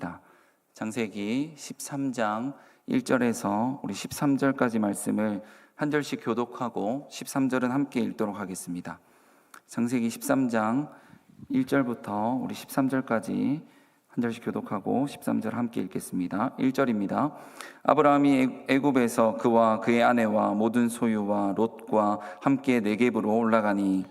하겠습니다. 창세기 13장 1절에서 우리 13절까지 말씀을 한 절씩 교독하고 13절은 함께 읽도록 하겠습니다. 창세기 13장 1절부터 우리 13절까지 한 절씩 교독하고 13절 함께 읽겠습니다. 1절입니다. 아브라함이 애굽에서 그와 그의 아내와 모든 소유와 롯과 함께 네겝으로 올라가니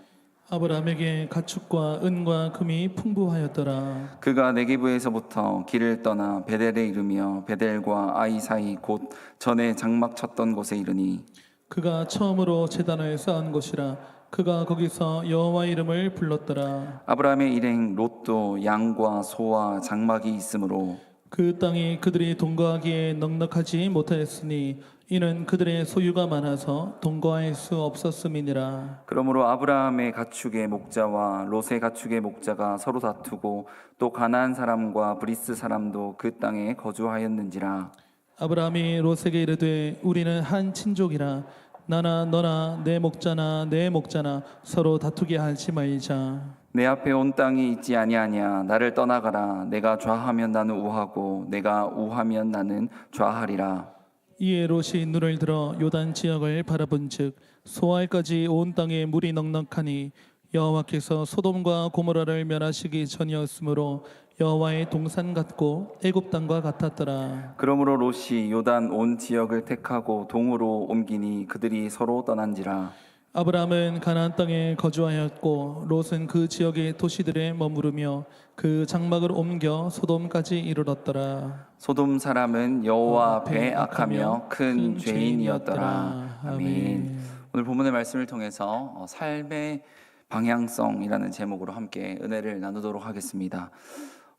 아브라함에게 가축과 은과 금이 풍부하였더라. 그가 네겝에서부터 길을 떠나 베델에 이르며 베델과 아이 사이 곧 전에 장막 쳤던 곳에 이르니 그가 처음으로 제단을 쌓은 곳이라. 그가 거기서 여호와 이름을 불렀더라. 아브라함의 일행 롯도 양과 소와 장막이 있으므로 그 땅이 그들이 동거하기에 넉넉하지 못하였으니 이는 그들의 소유가 많아서 동거할 수 없었음이니라. 그러므로 아브라함의 가축의 목자와 롯의 가축의 목자가 서로 다투고 또 가나안 사람과 브리스 사람도 그 땅에 거주하였는지라. 아브라함이 롯에게 이르되 우리는 한 친족이라. 나나 너나 내 목자나 내 목자나 서로 다투게 하지 말자. 내 앞에 온 땅이 있지 아니하냐. 나를 떠나가라. 내가 좌하면 나는 우하고 내가 우하면 나는 좌하리라. 이에 롯이 눈을 들어 요단 지역을 바라본즉 소알까지 온 땅에 물이 넉넉하니 여호와께서 소돔과 고모라를 멸하시기 전이었으므로 여호와의 동산 같고 애굽 땅과 같았더라. 그러므로 롯이 요단 온 지역을 택하고 동으로 옮기니 그들이 서로 떠난지라. 아브라함은 가나안 땅에 거주하였고 롯은 그 지역의 도시들에 머무르며 그 장막을 옮겨 소돔까지 이르렀더라. 소돔 사람은 여호와 앞에 악하며 큰 죄인이었더라. 아멘. 오늘 본문의 말씀을 통해서 삶의 방향성이라는 제목으로 함께 은혜를 나누도록 하겠습니다.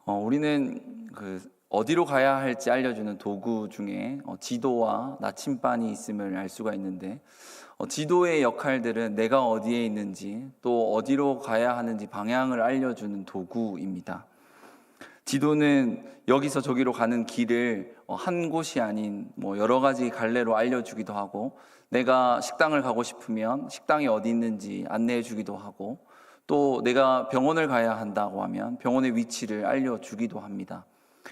우리는 어디로 가야 할지 알려주는 도구 중에 지도와 나침반이 있음을 알 수가 있는데, 지도의 역할들은 내가 어디에 있는지 또 어디로 가야 하는지 방향을 알려주는 도구입니다. 지도는 여기서 저기로 가는 길을 한 곳이 아닌 여러 가지 갈래로 알려주기도 하고, 내가 식당을 가고 싶으면 식당이 어디 있는지 안내해 주기도 하고, 또 내가 병원을 가야 한다고 하면 병원의 위치를 알려주기도 합니다.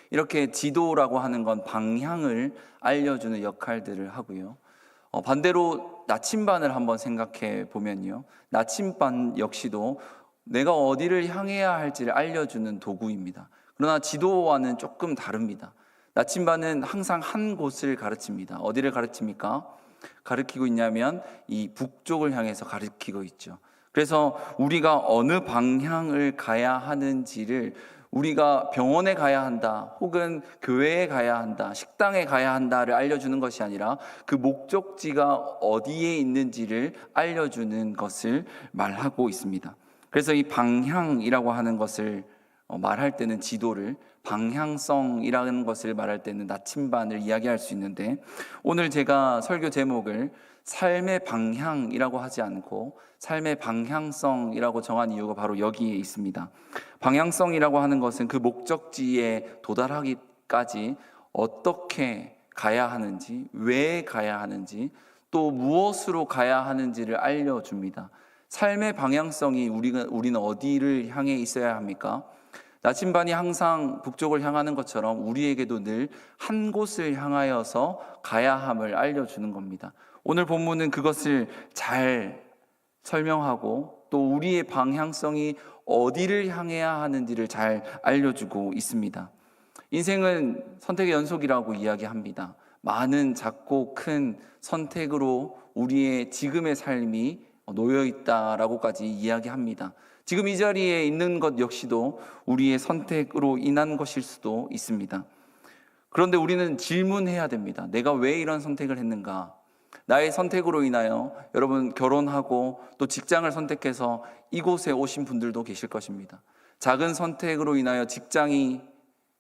이렇게 지도라고 하는 건 방향을 알려주는 역할들을 하고요. 반대로 나침반을 한번 생각해 보면요, 나침반 역시도 내가 어디를 향해야 할지를 알려주는 도구입니다. 그러나 지도와는 조금 다릅니다. 나침반은 항상 한 곳을 가르칩니다. 어디를 가르칩니까? 가르치고 있냐면 이 북쪽을 향해서 가르치고 있죠. 그래서 우리가 어느 방향을 가야 하는지를, 우리가 병원에 가야 한다, 혹은 교회에 가야 한다, 식당에 가야 한다를 알려주는 것이 아니라 그 목적지가 어디에 있는지를 알려주는 것을 말하고 있습니다. 그래서 이 방향이라고 하는 것을 말할 때는 지도를, 방향성이라는 것을 말할 때는 나침반을 이야기할 수 있는데, 오늘 제가 설교 제목을 삶의 방향이라고 하지 않고 삶의 방향성이라고 정한 이유가 바로 여기에 있습니다. 방향성이라고 하는 것은 그 목적지에 도달하기까지 어떻게 가야 하는지, 왜 가야 하는지, 또 무엇으로 가야 하는지를 알려줍니다. 삶의 방향성이 우리는 어디를 향해 있어야 합니까? 나침반이 항상 북쪽을 향하는 것처럼 우리에게도 늘 한 곳을 향하여서 가야 함을 알려주는 겁니다. 오늘 본문은 그것을 잘 설명하고 또 우리의 방향성이 어디를 향해야 하는지를 잘 알려주고 있습니다. 인생은 선택의 연속이라고 이야기합니다. 많은 작고 큰 선택으로 우리의 지금의 삶이 놓여 있다라고까지 이야기합니다. 지금 이 자리에 있는 것 역시도 우리의 선택으로 인한 것일 수도 있습니다. 그런데 우리는 질문해야 됩니다. 내가 왜 이런 선택을 했는가? 나의 선택으로 인하여 여러분 결혼하고 또 직장을 선택해서 이곳에 오신 분들도 계실 것입니다. 작은 선택으로 인하여 직장이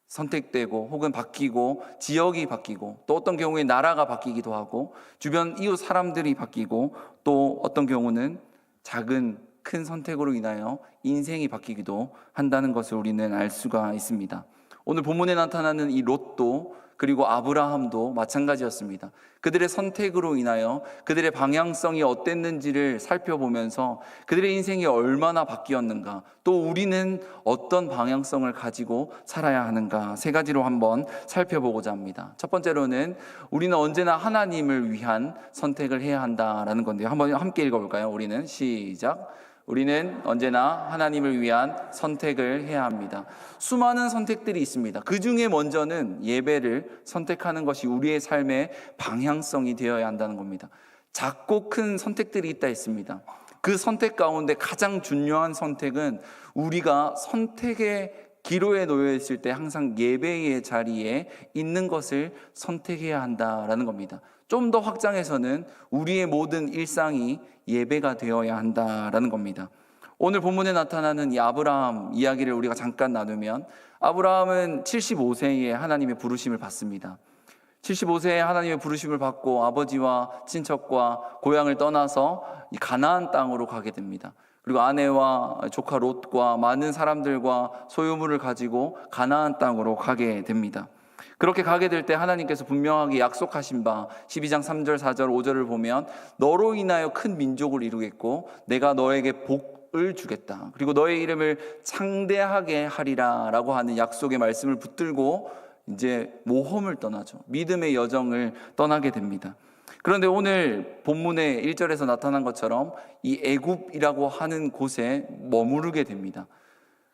선택되고 혹은 바뀌고 지역이 바뀌고 또 어떤 경우에 나라가 바뀌기도 하고 주변 이웃 사람들이 바뀌고 또 어떤 경우는 작은 큰 선택으로 인하여 인생이 바뀌기도 한다는 것을 우리는 알 수가 있습니다. 오늘 본문에 나타나는 이 롯도 그리고 아브라함도 마찬가지였습니다. 그들의 선택으로 인하여 그들의 방향성이 어땠는지를 살펴보면서 그들의 인생이 얼마나 바뀌었는가, 또 우리는 어떤 방향성을 가지고 살아야 하는가, 세 가지로 한번 살펴보고자 합니다. 첫 번째로는 우리는 언제나 하나님을 위한 선택을 해야 한다라는 건데요. 한번 함께 읽어볼까요? 우리는 시작. 우리는 언제나 하나님을 위한 선택을 해야 합니다. 수많은 선택들이 있습니다. 그 중에 먼저는 예배를 선택하는 것이 우리의 삶의 방향성이 되어야 한다는 겁니다. 작고 큰 선택들이 있다 했습니다. 그 선택 가운데 가장 중요한 선택은 우리가 선택의 기로에 놓여 있을 때 항상 예배의 자리에 있는 것을 선택해야 한다라는 겁니다. 좀 더 확장해서는 우리의 모든 일상이 예배가 되어야 한다라는 겁니다. 오늘 본문에 나타나는 이 아브라함 이야기를 우리가 잠깐 나누면, 아브라함은 75세에 하나님의 부르심을 받습니다. 75세에 하나님의 부르심을 받고 아버지와 친척과 고향을 떠나서 이 가나안 땅으로 가게 됩니다. 그리고 아내와 조카 롯과 많은 사람들과 소유물을 가지고 가나안 땅으로 가게 됩니다. 그렇게 가게 될 때 하나님께서 분명하게 약속하신 바 12장 3절 4절 5절을 보면, 너로 인하여 큰 민족을 이루겠고 내가 너에게 복을 주겠다, 그리고 너의 이름을 창대하게 하리라 라고 하는 약속의 말씀을 붙들고 이제 모험을 떠나죠. 믿음의 여정을 떠나게 됩니다. 그런데 오늘 본문의 1절에서 나타난 것처럼 이 애굽이라고 하는 곳에 머무르게 됩니다.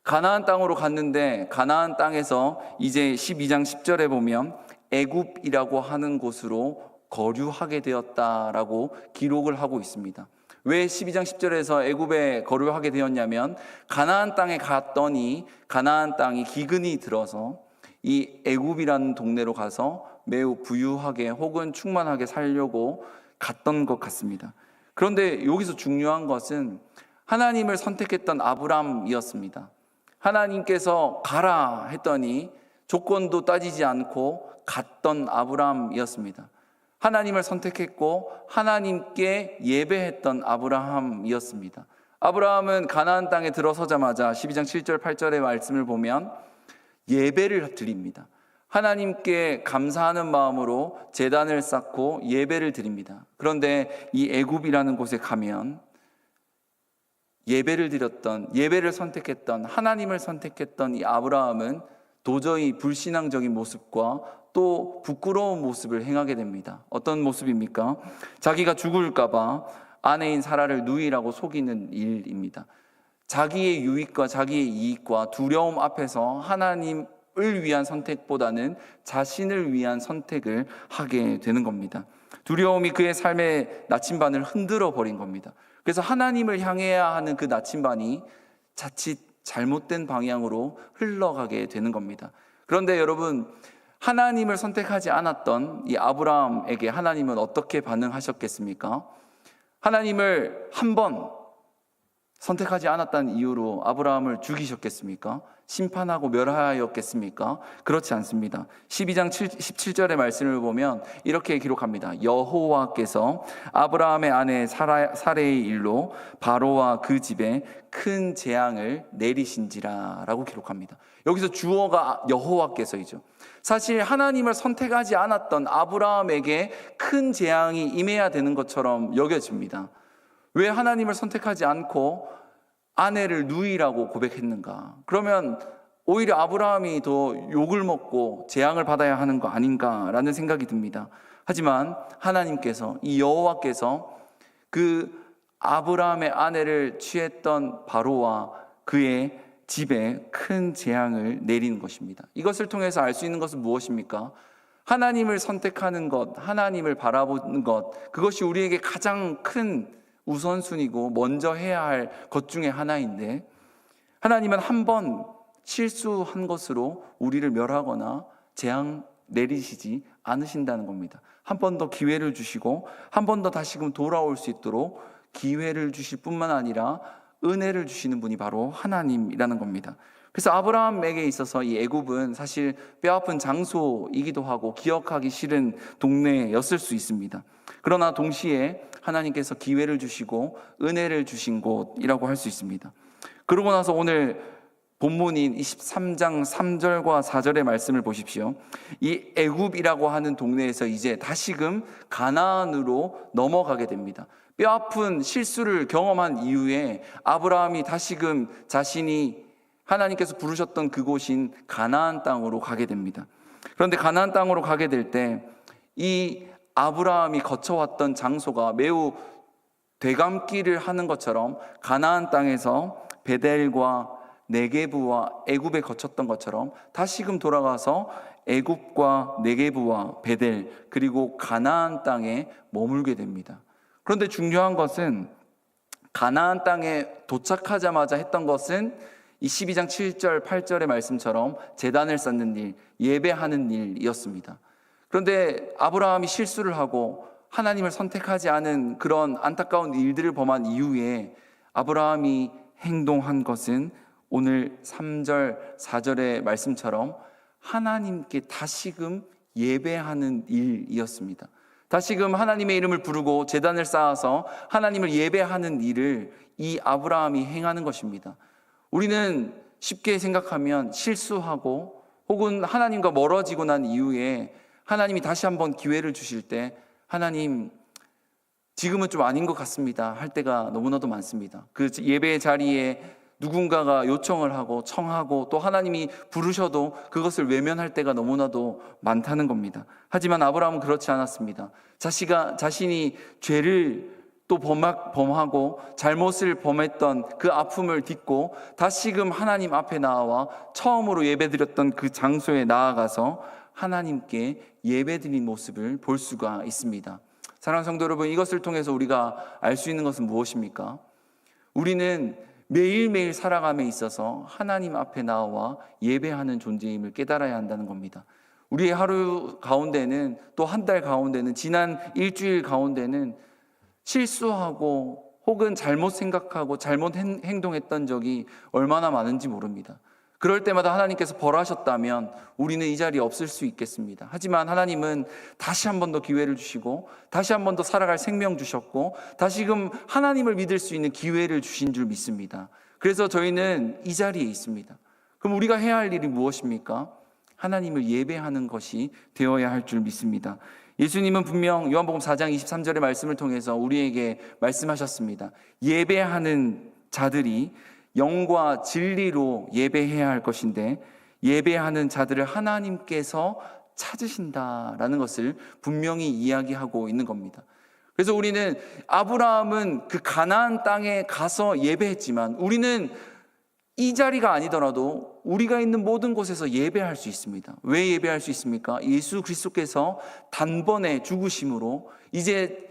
가나안 땅으로 갔는데 가나안 땅에서 이제 12장 10절에 보면 애굽이라고 하는 곳으로 거류하게 되었다라고 기록을 하고 있습니다. 왜 12장 10절에서 애굽에 거류하게 되었냐면, 가나안 땅에 갔더니 가나안 땅이 기근이 들어서 이 애굽이라는 동네로 가서 매우 부유하게 혹은 충만하게 살려고 갔던 것 같습니다. 그런데 여기서 중요한 것은 하나님을 선택했던 아브람이었습니다. 하나님께서 가라 했더니 조건도 따지지 않고 갔던 아브라함이었습니다. 하나님을 선택했고 하나님께 예배했던 아브라함이었습니다. 아브라함은 가나안 땅에 들어서자마자 12장 7절 8절의 말씀을 보면 예배를 드립니다. 하나님께 감사하는 마음으로 제단을 쌓고 예배를 드립니다. 그런데 이 애굽이라는 곳에 가면 예배를 드렸던, 예배를 선택했던, 하나님을 선택했던 이 아브라함은 도저히 불신앙적인 모습과 또 부끄러운 모습을 행하게 됩니다. 어떤 모습입니까? 자기가 죽을까 봐 아내인 사라를 누이라고 속이는 일입니다. 자기의 유익과 자기의 이익과 두려움 앞에서 하나님을 위한 선택보다는 자신을 위한 선택을 하게 되는 겁니다. 두려움이 그의 삶의 나침반을 흔들어 버린 겁니다. 그래서 하나님을 향해야 하는 그 나침반이 자칫 잘못된 방향으로 흘러가게 되는 겁니다. 그런데 여러분, 하나님을 선택하지 않았던 이 아브라함에게 하나님은 어떻게 반응하셨겠습니까? 하나님을 한 번 선택하지 않았다는 이유로 아브라함을 죽이셨겠습니까? 심판하고 멸하였겠습니까? 그렇지 않습니다. 12장 17절의 말씀을 보면 이렇게 기록합니다. 여호와께서 아브라함의 아내 사레의 일로 바로와 그 집에 큰 재앙을 내리신지라 라고 기록합니다. 여기서 주어가 여호와께서이죠. 사실 하나님을 선택하지 않았던 아브라함에게 큰 재앙이 임해야 되는 것처럼 여겨집니다. 왜 하나님을 선택하지 않고 아내를 누이라고 고백했는가? 그러면 오히려 아브라함이 더 욕을 먹고 재앙을 받아야 하는 거 아닌가라는 생각이 듭니다. 하지만 하나님께서, 이 여호와께서 그 아브라함의 아내를 취했던 바로와 그의 집에 큰 재앙을 내리는 것입니다. 이것을 통해서 알 수 있는 것은 무엇입니까? 하나님을 선택하는 것, 하나님을 바라보는 것, 그것이 우리에게 가장 큰 우선순위고 먼저 해야 할 것 중에 하나인데, 하나님은 한 번 실수한 것으로 우리를 멸하거나 재앙 내리시지 않으신다는 겁니다. 한 번 더 기회를 주시고 한 번 더 다시금 돌아올 수 있도록 기회를 주실 뿐만 아니라 은혜를 주시는 분이 바로 하나님이라는 겁니다. 그래서 아브라함에게 있어서 이 애굽은 사실 뼈아픈 장소이기도 하고 기억하기 싫은 동네였을 수 있습니다. 그러나 동시에 하나님께서 기회를 주시고 은혜를 주신 곳이라고 할 수 있습니다. 그러고 나서 오늘 본문인 23장 3절과 4절의 말씀을 보십시오. 이 애굽이라고 하는 동네에서 이제 다시금 가나안으로 넘어가게 됩니다. 뼈아픈 실수를 경험한 이후에 아브라함이 다시금 자신이 하나님께서 부르셨던 그곳인 가나안 땅으로 가게 됩니다. 그런데 가나안 땅으로 가게 될 때 이 아브라함이 거쳐왔던 장소가 매우 되감기를 하는 것처럼 가나안 땅에서 베델과 네게부와 애굽에 거쳤던 것처럼 다시금 돌아가서 애굽과 네게부와 베델 그리고 가나안 땅에 머물게 됩니다. 그런데 중요한 것은 가나안 땅에 도착하자마자 했던 것은 이 12장 7절 8절의 말씀처럼 제단을 쌓는 일, 예배하는 일이었습니다. 그런데 아브라함이 실수를 하고 하나님을 선택하지 않은 그런 안타까운 일들을 범한 이후에 아브라함이 행동한 것은 오늘 3절 4절의 말씀처럼 하나님께 다시금 예배하는 일이었습니다. 다시금 하나님의 이름을 부르고 제단을 쌓아서 하나님을 예배하는 일을 이 아브라함이 행하는 것입니다. 우리는 쉽게 생각하면 실수하고 혹은 하나님과 멀어지고 난 이후에 하나님이 다시 한번 기회를 주실 때 하나님 지금은 좀 아닌 것 같습니다 할 때가 너무나도 많습니다. 그 예배의 자리에 누군가가 요청을 하고 청하고 또 하나님이 부르셔도 그것을 외면할 때가 너무나도 많다는 겁니다. 하지만 아브라함은 그렇지 않았습니다. 자신이 죄를 또 범하고 잘못을 범했던 그 아픔을 딛고 다시금 하나님 앞에 나와 처음으로 예배드렸던 그 장소에 나아가서 하나님께 예배드린 모습을 볼 수가 있습니다. 사랑하는 성도 여러분, 이것을 통해서 우리가 알 수 있는 것은 무엇입니까? 우리는 매일매일 살아감에 있어서 하나님 앞에 나와 예배하는 존재임을 깨달아야 한다는 겁니다. 우리의 하루 가운데는 또 한 달 가운데는 지난 일주일 가운데는 실수하고 혹은 잘못 생각하고 잘못 행동했던 적이 얼마나 많은지 모릅니다. 그럴 때마다 하나님께서 벌하셨다면 우리는 이 자리에 없을 수 있겠습니다. 하지만 하나님은 다시 한 번 더 기회를 주시고 다시 한 번 더 살아갈 생명 주셨고 다시금 하나님을 믿을 수 있는 기회를 주신 줄 믿습니다. 그래서 저희는 이 자리에 있습니다. 그럼 우리가 해야 할 일이 무엇입니까? 하나님을 예배하는 것이 되어야 할 줄 믿습니다. 예수님은 분명 요한복음 4장 23절의 말씀을 통해서 우리에게 말씀하셨습니다. 예배하는 자들이 영과 진리로 예배해야 할 것인데 예배하는 자들을 하나님께서 찾으신다라는 것을 분명히 이야기하고 있는 겁니다. 그래서 우리는 아브라함은 그 가나안 땅에 가서 예배했지만 우리는 이 자리가 아니더라도 우리가 있는 모든 곳에서 예배할 수 있습니다. 왜 예배할 수 있습니까? 예수 그리스도께서 단번에 죽으심으로 이제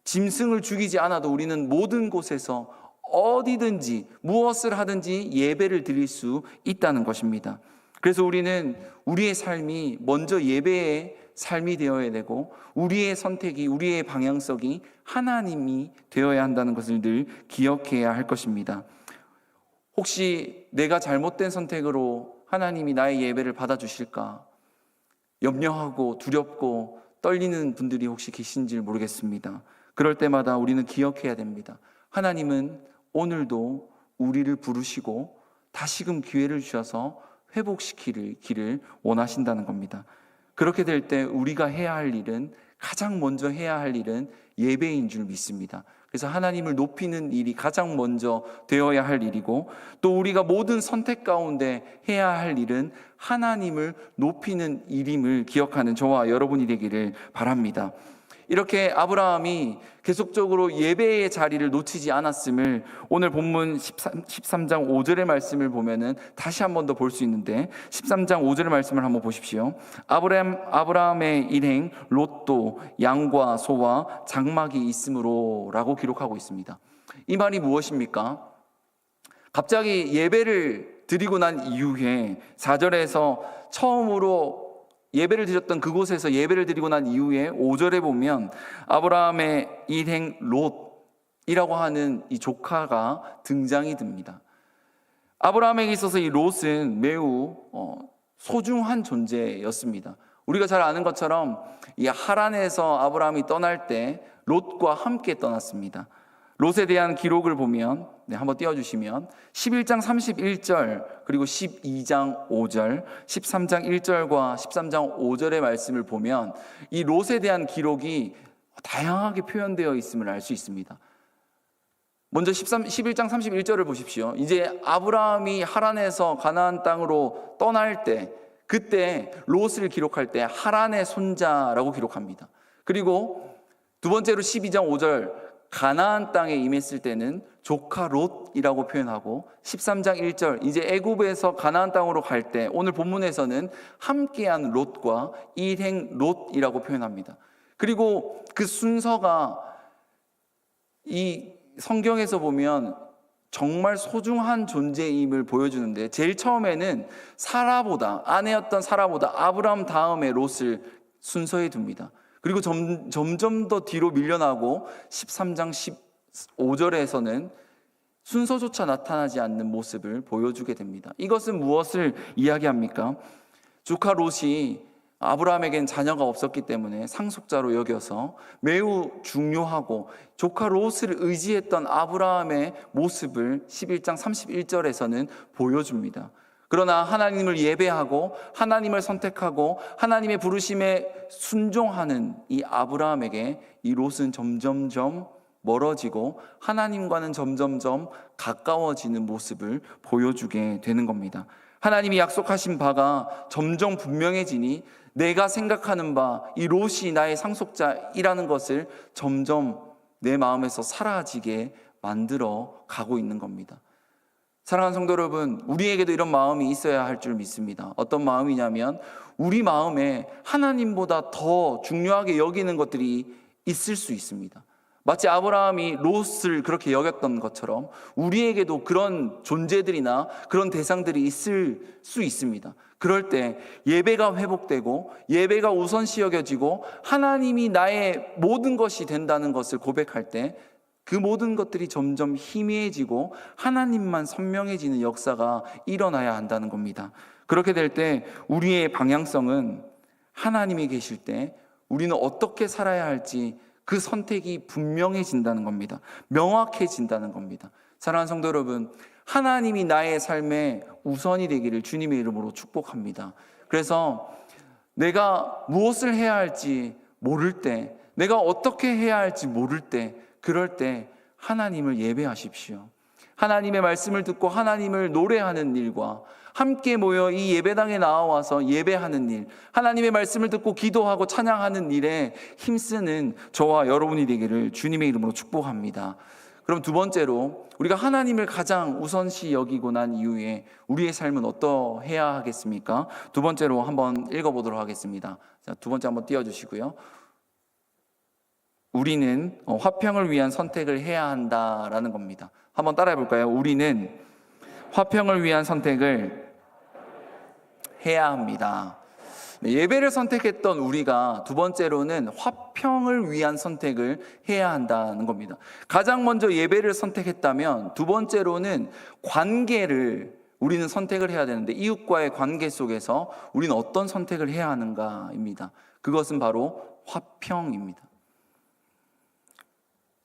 짐승을 죽이지 않아도 우리는 모든 곳에서 어디든지 무엇을 하든지 예배를 드릴 수 있다는 것입니다. 그래서 우리는 우리의 삶이 먼저 예배의 삶이 되어야 되고 우리의 선택이 우리의 방향성이 하나님이 되어야 한다는 것을 늘 기억해야 할 것입니다. 혹시 내가 잘못된 선택으로 하나님이 나의 예배를 받아주실까 염려하고 두렵고 떨리는 분들이 혹시 계신지 모르겠습니다. 그럴 때마다 우리는 기억해야 됩니다. 하나님은 오늘도 우리를 부르시고 다시금 기회를 주셔서 회복시키기를 원하신다는 겁니다. 그렇게 될 때 우리가 해야 할 일은 가장 먼저 해야 할 일은 예배인 줄 믿습니다. 그래서 하나님을 높이는 일이 가장 먼저 되어야 할 일이고 또 우리가 모든 선택 가운데 해야 할 일은 하나님을 높이는 일임을 기억하는 저와 여러분이 되기를 바랍니다. 이렇게 아브라함이 계속적으로 예배의 자리를 놓치지 않았음을 오늘 본문 13장 5절의 말씀을 보면은 다시 한 번 더 볼 수 있는데 13장 5절의 말씀을 한번 보십시오. 아브라함의 일행 롯도 양과 소와 장막이 있으므로 라고 기록하고 있습니다. 이 말이 무엇입니까? 갑자기 예배를 드리고 난 이후에 4절에서 처음으로 예배를 드렸던 그곳에서 예배를 드리고 난 이후에 5절에 보면 아브라함의 일행 롯이라고 하는 이 조카가 등장이 됩니다. 아브라함에게 있어서 이 롯은 매우 소중한 존재였습니다. 우리가 잘 아는 것처럼 이 하란에서 아브라함이 떠날 때 롯과 함께 떠났습니다. 롯에 대한 기록을 보면 네, 한번 띄워주시면 11장 31절 그리고 12장 5절 13장 1절과 13장 5절의 말씀을 보면 이 롯에 대한 기록이 다양하게 표현되어 있음을 알 수 있습니다. 먼저 11장 31절을 보십시오. 이제 아브라함이 하란에서 가나안 땅으로 떠날 때 그때 롯을 기록할 때 하란의 손자라고 기록합니다. 그리고 두 번째로 12장 5절 가나안 땅에 임했을 때는 조카 롯이라고 표현하고 13장 1절 이제 애굽에서 가나안 땅으로 갈 때 오늘 본문에서는 함께한 롯과 일행 롯이라고 표현합니다. 그리고 그 순서가 이 성경에서 보면 정말 소중한 존재임을 보여주는데 제일 처음에는 사라보다 아내였던 사라보다 아브라함 다음에 롯을 순서에 둡니다. 그리고 점점 더 뒤로 밀려나고 13장 15절에서는 순서조차 나타나지 않는 모습을 보여주게 됩니다. 이것은 무엇을 이야기합니까? 조카 롯이 아브라함에겐 자녀가 없었기 때문에 상속자로 여겨서 매우 중요하고 조카 롯을 의지했던 아브라함의 모습을 11장 31절에서는 보여줍니다. 그러나 하나님을 예배하고 하나님을 선택하고 하나님의 부르심에 순종하는 이 아브라함에게 이 롯은 점점점 멀어지고 하나님과는 점점점 가까워지는 모습을 보여주게 되는 겁니다. 하나님이 약속하신 바가 점점 분명해지니 내가 생각하는 바 이 롯이 나의 상속자이라는 것을 점점 내 마음에서 사라지게 만들어 가고 있는 겁니다. 사랑하는 성도 여러분, 우리에게도 이런 마음이 있어야 할 줄 믿습니다. 어떤 마음이냐면 우리 마음에 하나님보다 더 중요하게 여기는 것들이 있을 수 있습니다. 마치 아브라함이 롯을 그렇게 여겼던 것처럼 우리에게도 그런 존재들이나 그런 대상들이 있을 수 있습니다. 그럴 때 예배가 회복되고 예배가 우선시 여겨지고 하나님이 나의 모든 것이 된다는 것을 고백할 때 그 모든 것들이 점점 희미해지고 하나님만 선명해지는 역사가 일어나야 한다는 겁니다. 그렇게 될 때 우리의 방향성은 하나님이 계실 때 우리는 어떻게 살아야 할지 그 선택이 분명해진다는 겁니다. 명확해진다는 겁니다. 사랑하는 성도 여러분, 하나님이 나의 삶의 우선이 되기를 주님의 이름으로 축복합니다. 그래서 내가 무엇을 해야 할지 모를 때, 내가 어떻게 해야 할지 모를 때, 그럴 때 하나님을 예배하십시오. 하나님의 말씀을 듣고 하나님을 노래하는 일과 함께 모여 이 예배당에 나와서 예배하는 일, 하나님의 말씀을 듣고 기도하고 찬양하는 일에 힘쓰는 저와 여러분이 되기를 주님의 이름으로 축복합니다. 그럼 두 번째로 우리가 하나님을 가장 우선시 여기고 난 이후에 우리의 삶은 어떠해야 하겠습니까? 두 번째로 한번 읽어보도록 하겠습니다. 자, 두 번째 한번 띄워주시고요. 우리는 화평을 위한 선택을 해야 한다라는 겁니다. 한번 따라해 볼까요? 우리는 화평을 위한 선택을 해야 합니다. 예배를 선택했던 우리가 두 번째로는 화평을 위한 선택을 해야 한다는 겁니다. 가장 먼저 예배를 선택했다면 두 번째로는 관계를 우리는 선택을 해야 되는데 이웃과의 관계 속에서 우리는 어떤 선택을 해야 하는가입니다. 그것은 바로 화평입니다.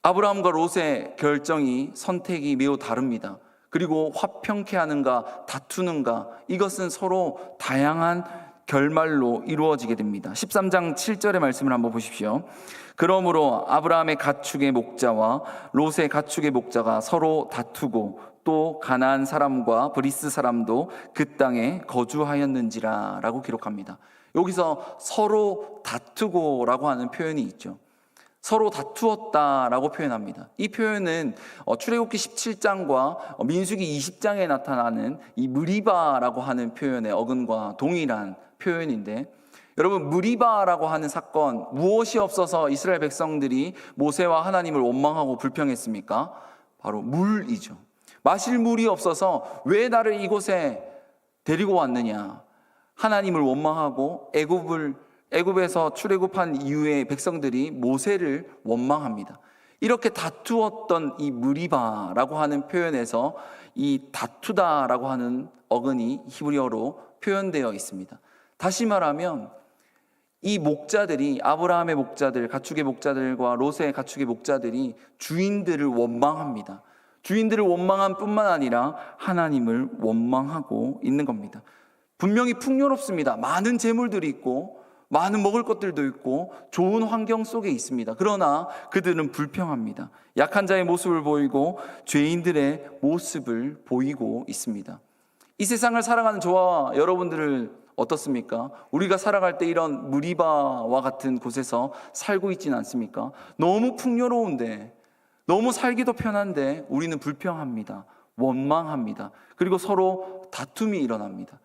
아브라함과 롯의 결정이 선택이 매우 다릅니다. 그리고 화평케 하는가 다투는가 이것은 서로 다양한 결말로 이루어지게 됩니다. 13장 7절의 말씀을 한번 보십시오. 그러므로 아브라함의 가축의 목자와 롯의 가축의 목자가 서로 다투고 또 가나안 사람과 브리스 사람도 그 땅에 거주하였는지라 라고 기록합니다. 여기서 서로 다투고라고 하는 표현이 있죠. 서로 다투었다라고 표현합니다. 이 표현은 출애굽기 17장과 민수기 20장에 나타나는 이 무리바라고 하는 표현의 어근과 동일한 표현인데, 여러분 무리바라고 하는 사건, 무엇이 없어서 이스라엘 백성들이 모세와 하나님을 원망하고 불평했습니까? 바로 물이죠. 마실 물이 없어서 왜 나를 이곳에 데리고 왔느냐, 하나님을 원망하고 애굽에서 출애굽한 이후에 백성들이 모세를 원망합니다. 이렇게 다투었던 이 무리바라고 하는 표현에서 이 다투다라고 하는 어근이 히브리어로 표현되어 있습니다. 다시 말하면 이 목자들이, 아브라함의 목자들, 가축의 목자들과 롯의 가축의 목자들이 주인들을 원망합니다. 주인들을 원망한 뿐만 아니라 하나님을 원망하고 있는 겁니다. 분명히 풍요롭습니다. 많은 재물들이 있고 많은 먹을 것들도 있고 좋은 환경 속에 있습니다. 그러나 그들은 불평합니다. 약한 자의 모습을 보이고 죄인들의 모습을 보이고 있습니다. 이 세상을 살아가는 저와 여러분들을 어떻습니까? 우리가 살아갈 때 이런 무리바와 같은 곳에서 살고 있지는 않습니까? 너무 풍요로운데, 너무 살기도 편한데 우리는 불평합니다. 원망합니다. 그리고 서로 다툼이 일어납니다.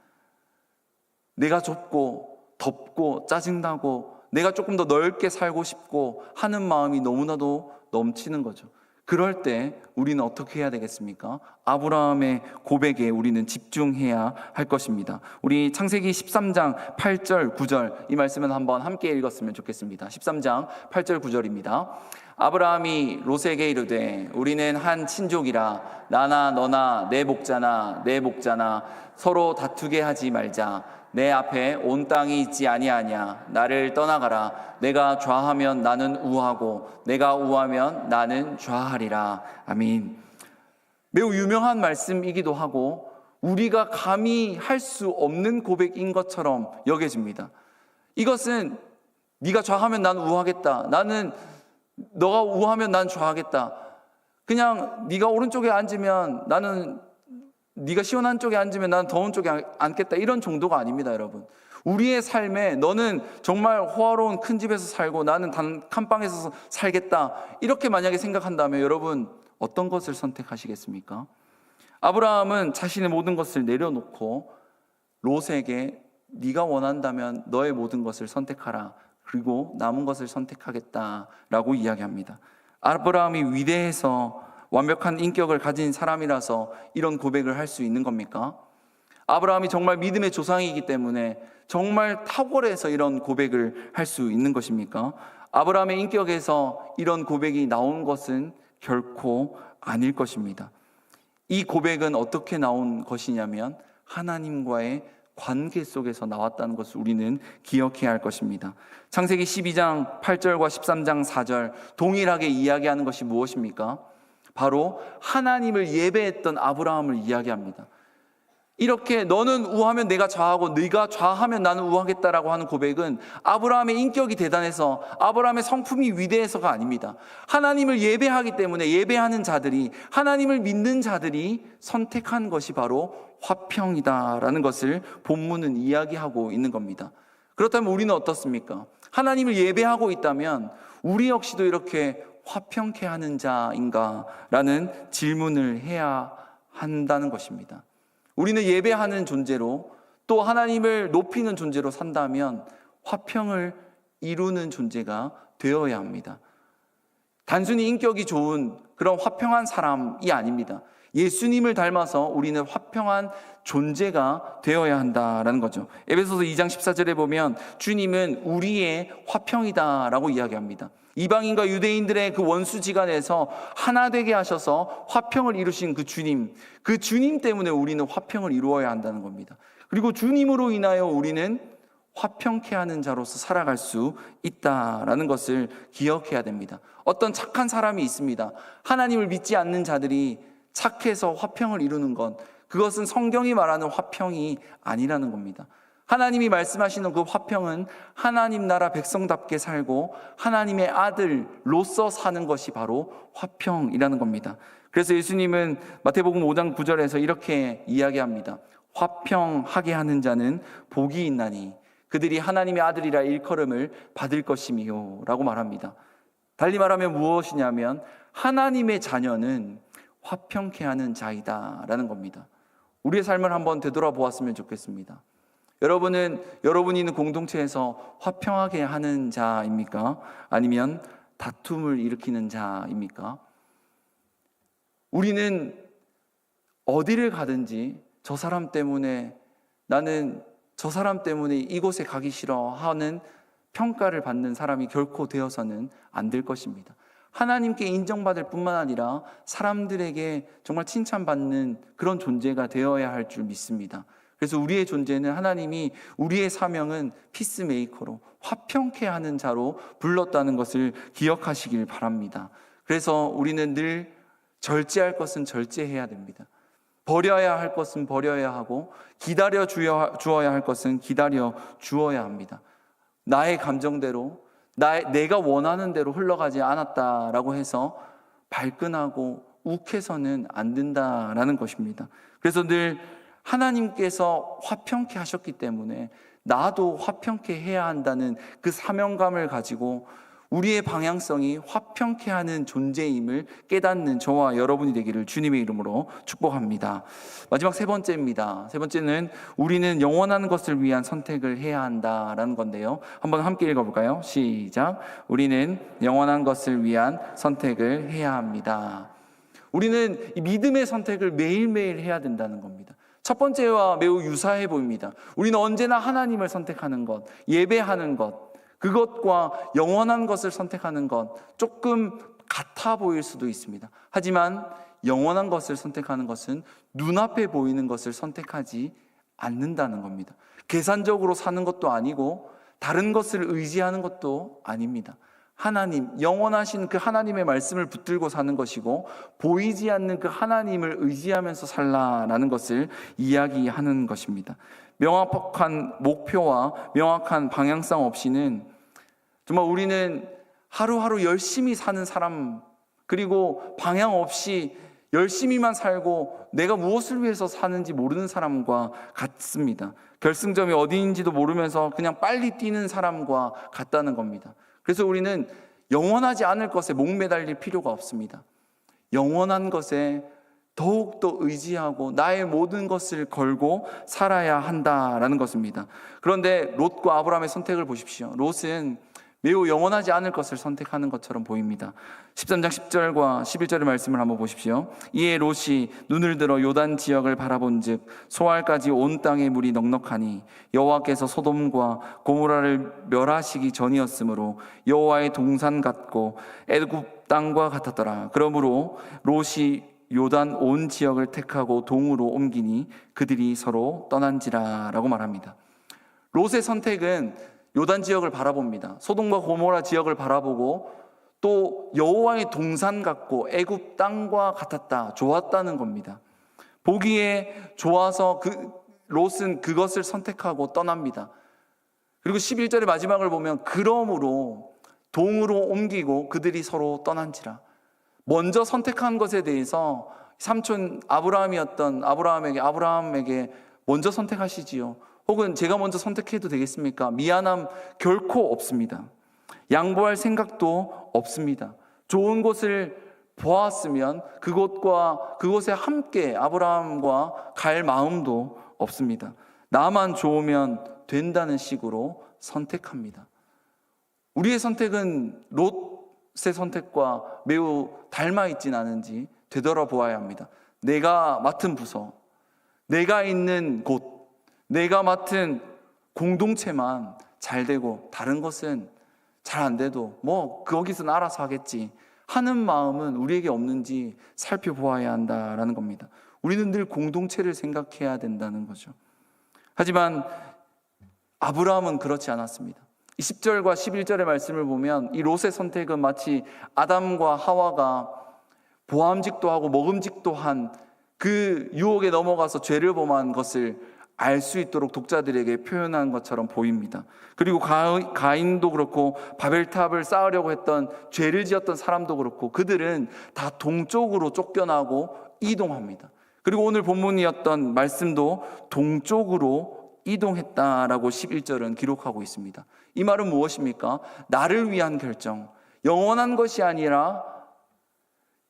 내가 좁고 덥고 짜증나고 내가 조금 더 넓게 살고 싶고 하는 마음이 너무나도 넘치는 거죠. 그럴 때 우리는 어떻게 해야 되겠습니까? 아브라함의 고백에 우리는 집중해야 할 것입니다. 우리 창세기 13장 8절 9절 이 말씀은 한번 함께 읽었으면 좋겠습니다. 13장 8절 9절입니다. 아브라함이 롯에게 이르되 우리는 한 친족이라 나나 너나 내 목자나 내 목자나 서로 다투게 하지 말자. 내 앞에 온 땅이 있지 아니하냐. 나를 떠나가라. 내가 좌하면 나는 우하고 내가 우하면 나는 좌하리라. 아멘. 매우 유명한 말씀이기도 하고 우리가 감히 할 수 없는 고백인 것처럼 여겨집니다. 이것은 네가 좌하면 난 우하겠다. 나는 너가 우하면 난 좌하겠다. 그냥 네가 오른쪽에 앉으면 나는 네가 시원한 쪽에 앉으면 나는 더운 쪽에 앉겠다. 이런 정도가 아닙니다, 여러분. 우리의 삶에 너는 정말 호화로운 큰 집에서 살고 나는 단칸방에서 살겠다. 이렇게 만약에 생각한다면 여러분 어떤 것을 선택하시겠습니까? 아브라함은 자신의 모든 것을 내려놓고 롯에게 네가 원한다면 너의 모든 것을 선택하라. 그리고 남은 것을 선택하겠다라고 이야기합니다. 아브라함이 위대해서 완벽한 인격을 가진 사람이라서 이런 고백을 할 수 있는 겁니까? 아브라함이 정말 믿음의 조상이기 때문에 정말 탁월해서 이런 고백을 할 수 있는 것입니까? 아브라함의 인격에서 이런 고백이 나온 것은 결코 아닐 것입니다. 이 고백은 어떻게 나온 것이냐면 하나님과의 관계 속에서 나왔다는 것을 우리는 기억해야 할 것입니다. 창세기 12장 8절과 13장 4절 동일하게 이야기하는 것이 무엇입니까? 바로 하나님을 예배했던 아브라함을 이야기합니다. 이렇게 너는 우하면 내가 좌하고 네가 좌하면 나는 우하겠다라고 하는 고백은 아브라함의 인격이 대단해서 아브라함의 성품이 위대해서가 아닙니다. 하나님을 예배하기 때문에 예배하는 자들이 하나님을 믿는 자들이 선택한 것이 바로 화평이다라는 것을 본문은 이야기하고 있는 겁니다. 그렇다면 우리는 어떻습니까? 하나님을 예배하고 있다면 우리 역시도 이렇게 화평케 하는 자인가라는 질문을 해야 한다는 것입니다. 우리는 예배하는 존재로 또 하나님을 높이는 존재로 산다면 화평을 이루는 존재가 되어야 합니다. 단순히 인격이 좋은 그런 화평한 사람이 아닙니다. 예수님을 닮아서 우리는 화평한 존재가 되어야 한다라는 거죠. 에베소서 2장 14절에 보면 주님은 우리의 화평이다라고 이야기합니다. 이방인과 유대인들의 그 원수지간에서 하나 되게 하셔서 화평을 이루신 그 주님 때문에 우리는 화평을 이루어야 한다는 겁니다. 그리고 주님으로 인하여 우리는 화평케 하는 자로서 살아갈 수 있다라는 것을 기억해야 됩니다. 어떤 착한 사람이 있습니다. 하나님을 믿지 않는 자들이 착해서 화평을 이루는 것, 그것은 성경이 말하는 화평이 아니라는 겁니다. 하나님이 말씀하시는 그 화평은 하나님 나라 백성답게 살고 하나님의 아들로서 사는 것이 바로 화평이라는 겁니다. 그래서 예수님은 마태복음 5장 9절에서 이렇게 이야기합니다. 화평하게 하는 자는 복이 있나니 그들이 하나님의 아들이라 일컬음을 받을 것이미요 라고 말합니다. 달리 말하면 무엇이냐면 하나님의 자녀는 화평케 하는 자이다 라는 겁니다. 우리의 삶을 한번 되돌아보았으면 좋겠습니다. 여러분이 있는 공동체에서 화평하게 하는 자입니까? 아니면 다툼을 일으키는 자입니까? 우리는 어디를 가든지 저 사람 때문에 나는 저 사람 때문에 이곳에 가기 싫어 하는 평가를 받는 사람이 결코 되어서는 안 될 것입니다. 하나님께 인정받을 뿐만 아니라 사람들에게 정말 칭찬받는 그런 존재가 되어야 할 줄 믿습니다. 그래서 우리의 존재는 하나님이 우리의 사명은 피스메이커로 화평케 하는 자로 불렀다는 것을 기억하시길 바랍니다. 그래서 우리는 늘 절제할 것은 절제해야 됩니다. 버려야 할 것은 버려야 하고 기다려 주어야 할 것은 기다려 주어야 합니다. 나의 감정대로 내가 원하는 대로 흘러가지 않았다라고 해서 발끈하고 욱해서는 안 된다라는 것입니다. 그래서 늘 하나님께서 화평케 하셨기 때문에 나도 화평케 해야 한다는 그 사명감을 가지고 우리의 방향성이 화평케 하는 존재임을 깨닫는 저와 여러분이 되기를 주님의 이름으로 축복합니다. 마지막 세 번째입니다. 세 번째는 우리는 영원한 것을 위한 선택을 해야 한다라는 건데요. 한번 함께 읽어볼까요? 시작. 우리는 영원한 것을 위한 선택을 해야 합니다. 우리는 이 믿음의 선택을 매일매일 해야 된다는 겁니다. 첫 번째와 매우 유사해 보입니다. 우리는 언제나 하나님을 선택하는 것, 예배하는 것, 그것과 영원한 것을 선택하는 것 조금 같아 보일 수도 있습니다. 하지만 영원한 것을 선택하는 것은 눈앞에 보이는 것을 선택하지 않는다는 겁니다. 계산적으로 사는 것도 아니고 다른 것을 의지하는 것도 아닙니다. 하나님, 영원하신 그 하나님의 말씀을 붙들고 사는 것이고 보이지 않는 그 하나님을 의지하면서 살라라는 것을 이야기하는 것입니다. 명확한 목표와 명확한 방향성 없이는 정말 우리는 하루하루 열심히 사는 사람, 그리고 방향 없이 열심히만 살고 내가 무엇을 위해서 사는지 모르는 사람과 같습니다. 결승점이 어디인지도 모르면서 그냥 빨리 뛰는 사람과 같다는 겁니다. 그래서 우리는 영원하지 않을 것에 목매달릴 필요가 없습니다. 영원한 것에 더욱더 의지하고 나의 모든 것을 걸고 살아야 한다라는 것입니다. 그런데 롯과 아브라함의 선택을 보십시오. 롯은 매우 영원하지 않을 것을 선택하는 것처럼 보입니다. 13장 10절과 11절의 말씀을 한번 보십시오. 이에 롯이 눈을 들어 요단 지역을 바라본즉 소알까지 온 땅에 물이 넉넉하니 여호와께서 소돔과 고모라를 멸하시기 전이었으므로 여호와의 동산 같고 애굽 땅과 같았더라. 그러므로 롯이 요단 온 지역을 택하고 동으로 옮기니 그들이 서로 떠난지라 라고 말합니다. 롯의 선택은 요단 지역을 바라봅니다. 소돔과 고모라 지역을 바라보고 또 여호와의 동산 같고 애굽 땅과 같았다, 좋았다는 겁니다. 보기에 좋아서 롯은 그것을 선택하고 떠납니다. 그리고 11절의 마지막을 보면 그러므로 동으로 옮기고 그들이 서로 떠난지라. 먼저 선택한 것에 대해서 삼촌 아브라함에게 먼저 선택하시지요. 혹은 제가 먼저 선택해도 되겠습니까? 미안함 결코 없습니다. 양보할 생각도 없습니다. 좋은 곳을 보았으면 그곳에 함께 아브라함과 갈 마음도 없습니다. 나만 좋으면 된다는 식으로 선택합니다. 우리의 선택은 롯의 선택과 매우 닮아 있진 않은지 되돌아보아야 합니다. 내가 맡은 부서, 내가 있는 곳, 내가 맡은 공동체만 잘 되고 다른 것은 잘 안 돼도 거기서는 알아서 하겠지 하는 마음은 우리에게 없는지 살펴보아야 한다라는 겁니다. 우리는 늘 공동체를 생각해야 된다는 거죠. 하지만 아브라함은 그렇지 않았습니다. 10절과 11절의 말씀을 보면 이 롯의 선택은 마치 아담과 하와가 보암직도 하고 먹음직도 한 그 유혹에 넘어가서 죄를 범한 것을 알 수 있도록 독자들에게 표현한 것처럼 보입니다. 그리고 가인도 그렇고 바벨탑을 쌓으려고 했던 죄를 지었던 사람도 그렇고 그들은 다 동쪽으로 쫓겨나고 이동합니다. 그리고 오늘 본문이었던 말씀도 동쪽으로 이동했다라고 11절은 기록하고 있습니다. 이 말은 무엇입니까? 나를 위한 결정, 영원한 것이 아니라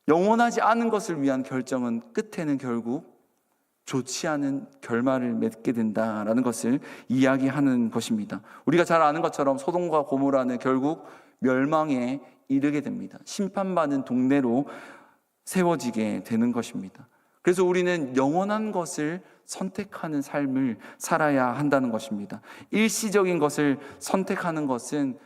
영원하지 않은 것을 위한 결정은 끝에는 결국 좋지 않은 결말을 맺게 된다라는 것을 이야기하는 것입니다. 우리가 잘 아는 것처럼 소돔과 고모라는 결국 멸망에 이르게 됩니다. 심판받는 동네로 세워지게 되는 것입니다. 그래서 우리는 영원한 것을 선택하는 삶을 살아야 한다는 것입니다. 일시적인 것을 선택하는 것은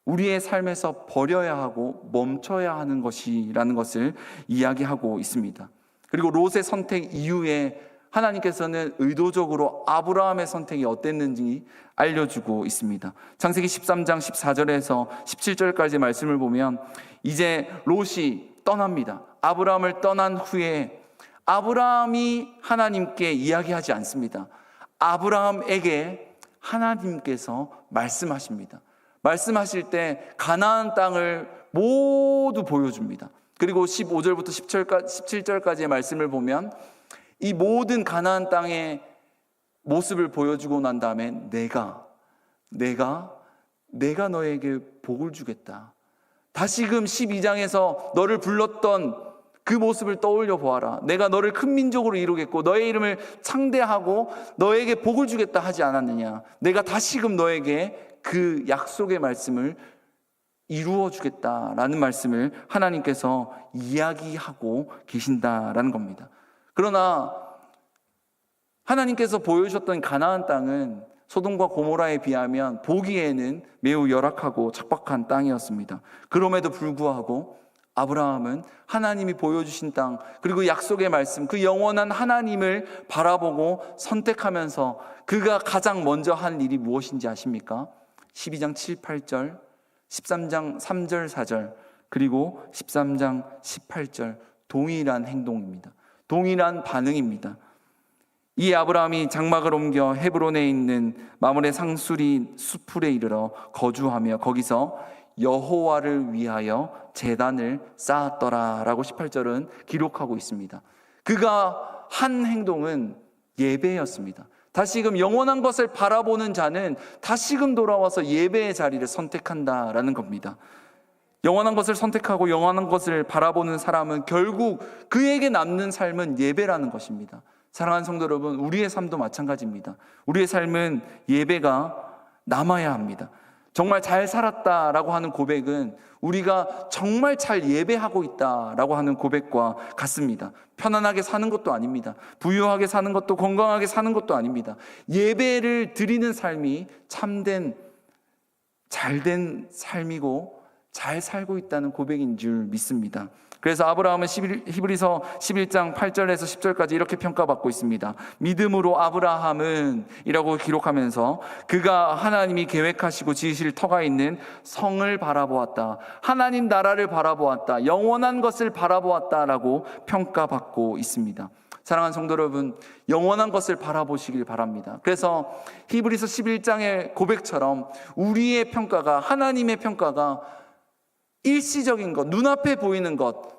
우리의 삶에서 버려야 하고 멈춰야 하는 것이라는 것을 이야기하고 있습니다. 그리고 롯의 선택 이후에 하나님께서는 의도적으로 아브라함의 선택이 어땠는지 알려주고 있습니다. 창세기 13장 14절에서 17절까지 말씀을 보면 이제 롯이 떠납니다. 아브라함을 떠난 후에 아브라함이 하나님께 이야기하지 않습니다. 아브라함에게 하나님께서 말씀하십니다. 말씀하실 때 가나안 땅을 모두 보여줍니다. 그리고 15절부터 17절까지의 말씀을 보면 이 모든 가나안 땅의 모습을 보여주고 난 다음에 내가 너에게 복을 주겠다. 다시금 12장에서 너를 불렀던 그 모습을 떠올려 보아라. 내가 너를 큰 민족으로 이루겠고 너의 이름을 창대하고 너에게 복을 주겠다 하지 않았느냐. 내가 다시금 너에게 그 약속의 말씀을 이루어 주겠다라는 말씀을 하나님께서 이야기하고 계신다라는 겁니다. 그러나 하나님께서 보여주셨던 가나안 땅은 소돔과 고모라에 비하면 보기에는 매우 열악하고 척박한 땅이었습니다. 그럼에도 불구하고 아브라함은 하나님이 보여주신 땅, 그리고 약속의 말씀, 그 영원한 하나님을 바라보고 선택하면서 그가 가장 먼저 한 일이 무엇인지 아십니까? 12장 7, 8절, 13장 3절, 4절, 그리고 13장 18절 동일한 행동입니다. 동일한 반응입니다. 이 아브라함이 장막을 옮겨 헤브론에 있는 마므레 상수리 수풀에 이르러 거주하며 거기서 여호와를 위하여 제단을 쌓았더라라고 18절은 기록하고 있습니다. 그가 한 행동은 예배였습니다. 다시금 영원한 것을 바라보는 자는 다시금 돌아와서 예배의 자리를 선택한다라는 겁니다. 영원한 것을 선택하고 영원한 것을 바라보는 사람은 결국 그에게 남는 삶은 예배라는 것입니다. 사랑하는 성도 여러분, 우리의 삶도 마찬가지입니다. 우리의 삶은 예배가 남아야 합니다. 정말 잘 살았다라고 하는 고백은 우리가 정말 잘 예배하고 있다라고 하는 고백과 같습니다. 편안하게 사는 것도 아닙니다. 부유하게 사는 것도 건강하게 사는 것도 아닙니다. 예배를 드리는 삶이 참된 잘된 삶이고 잘 살고 있다는 고백인 줄 믿습니다. 그래서 아브라함은 히브리서 11장 8절에서 10절까지 이렇게 평가받고 있습니다. 믿음으로 아브라함은 이라고 기록하면서 그가 하나님이 계획하시고 지으실 터가 있는 성을 바라보았다. 하나님 나라를 바라보았다. 영원한 것을 바라보았다라고 평가받고 있습니다. 사랑하는 성도 여러분, 영원한 것을 바라보시길 바랍니다. 그래서 히브리서 11장의 고백처럼 우리의 평가가, 하나님의 평가가 일시적인 것, 눈앞에 보이는 것,